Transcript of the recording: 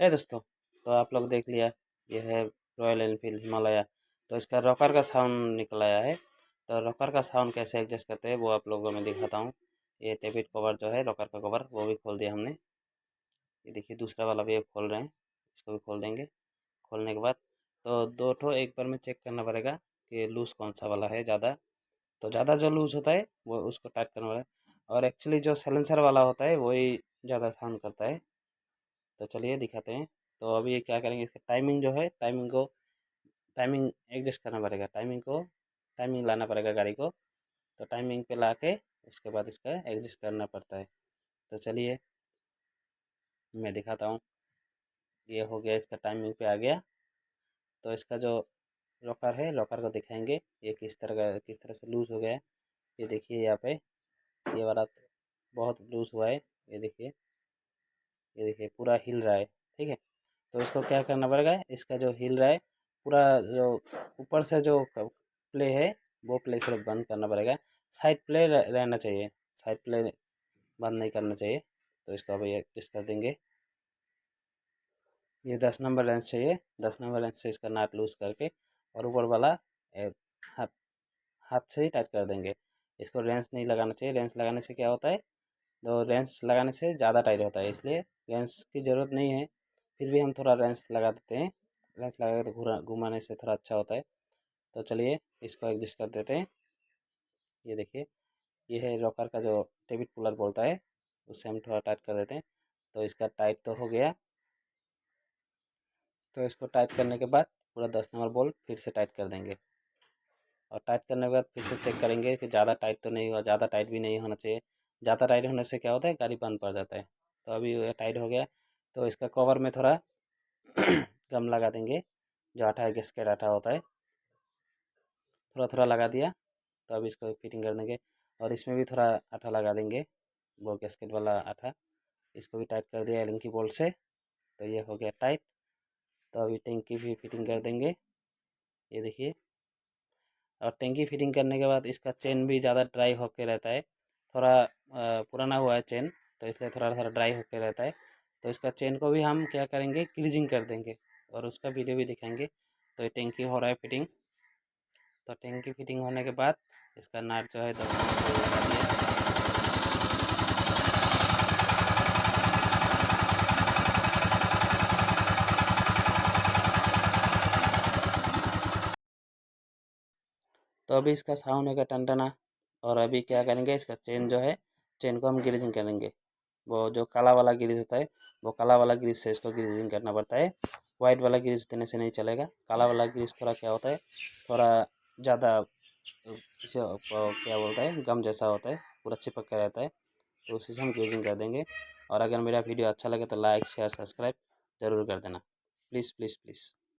दोस्तों, तो आप लोग देख लिया, ये है रॉयल एनफील्ड हिमालया। तो इसका रॉकर का साउंड निकल आया है। तो रॉकर का साउंड कैसे एडजस्ट करते हैं वो आप लोगों को मैं दिखाता हूँ। ये टेबिट कवर जो है, रॉकर का कवर, वो भी खोल दिया हमने। ये देखिए दूसरा वाला भी अब खोल रहे हैं, इसको भी खोल देंगे। खोलने के बाद तो दो ठो एक बार में चेक करना पड़ेगा कि लूज़ कौन सा वाला है ज़्यादा। तो ज़्यादा जो लूज़ होता है वो उसको टाइट करना पड़ेगा, और एक्चुअली जो सैलेंसर वाला होता है वही ज़्यादा साउंड करता है। तो चलिए दिखाते हैं। तो अभी ये क्या करेंगे, इसका टाइमिंग जो है, टाइमिंग एडजस्ट करना पड़ेगा। टाइमिंग लाना पड़ेगा गाड़ी को। तो टाइमिंग पे ला के उसके बाद इसका एडजस्ट करना पड़ता है। तो चलिए मैं दिखाता हूँ। ये हो गया, इसका टाइमिंग पे आ गया। तो इसका जो लॉकर है, लॉकर को दिखाएंगे ये किस तरह से लूज़ हो गया है। ये देखिए यहाँ पे, ये वाला बहुत लूज़ हुआ है। ये देखिए पूरा हिल रहा है, ठीक है। तो इसको क्या करना पड़ेगा, इसका जो हिल रहा है पूरा, जो ऊपर से जो प्ले है वो प्ले सिर्फ बंद करना पड़ेगा। साइड प्ले रहना चाहिए, साइड प्ले बंद नहीं करना चाहिए। तो इसको अभी एडजस्ट कर देंगे। ये 10 नंबर रेंच चाहिए, 10 नंबर रेंच से इसका नाट लूज करके और ऊपर वाला ए, हाथ हाथ से ही टाइट कर देंगे। इसको रेंच नहीं लगाना चाहिए। रेंच लगाने से क्या होता है, तो रेंच लगाने से ज़्यादा टाइट होता है, इसलिए रेंच की ज़रूरत नहीं है। फिर भी हम थोड़ा रेंच लगा देते हैं। रेंच लगा के तो घुमाने से थोड़ा अच्छा होता है। तो चलिए इसको एडजस्ट कर देते हैं। ये देखिए, ये है रॉकर का जो डेविड पुलर बोलता है, उससे हम थोड़ा टाइट कर देते हैं। तो इसका टाइट तो हो गया। तो इसको टाइट करने के बाद पूरा 10 नंबर बोल्ट फिर से टाइट कर देंगे। और टाइट करने के बाद फिर से चेक करेंगे कि ज़्यादा टाइट तो नहीं हुआ, ज़्यादा टाइट भी नहीं होना चाहिए। ज़्यादा टाइट होने से क्या होता है, गाड़ी बंद पड़ जाता है। तो अभी ये टाइट हो गया। तो इसका कवर में थोड़ा गम लगा देंगे, जो आटा है, गैसकेट आटा होता है, थोड़ा थोड़ा लगा दिया। तो अब इसको फिटिंग कर देंगे, और इसमें भी थोड़ा आटा लगा देंगे, वो गैसकेट वाला आटा। इसको भी टाइट कर दिया एलिंग की बोल्ट से। तो ये हो गया टाइट। तो अभी टैंकी भी फिटिंग कर देंगे। ये देखिए, और टैंकी फिटिंग करने के बाद इसका चेन भी ज़्यादा ड्राई होके रहता है। थोड़ा पुराना हुआ है चेन, तो इसलिए थोड़ा थोड़ा ड्राई होके रहता है। तो इसका चेन को भी हम क्या करेंगे, क्लीजिंग कर देंगे, और उसका वीडियो भी दिखाएंगे। तो ये टैंकी हो रहा है फिटिंग। तो टैंकी फिटिंग होने के बाद इसका नाट जो है 10 नंबर को लगा दिया। तो अभी इसका साउंड होगा टनटना। और अभी क्या करेंगे, इसका चेन जो है, चेन को हम ग्रीजिंग करेंगे। वो जो काला वाला ग्रीस होता है, वो काला वाला ग्रीस से इसको ग्रीजिंग करना पड़ता है। वाइट वाला ग्रीस देने से नहीं चलेगा। काला वाला ग्रीस थोड़ा क्या होता है, थोड़ा ज़्यादा इसे क्या बोलता है, गम जैसा होता है, पूरा चिपक कर रहता है। तो उसी से हम ग्रीजिंग कर देंगे। और अगर मेरा वीडियो अच्छा लगे तो लाइक शेयर सब्सक्राइब ज़रूर कर देना, प्लीज़ प्लीज़ प्लीज़।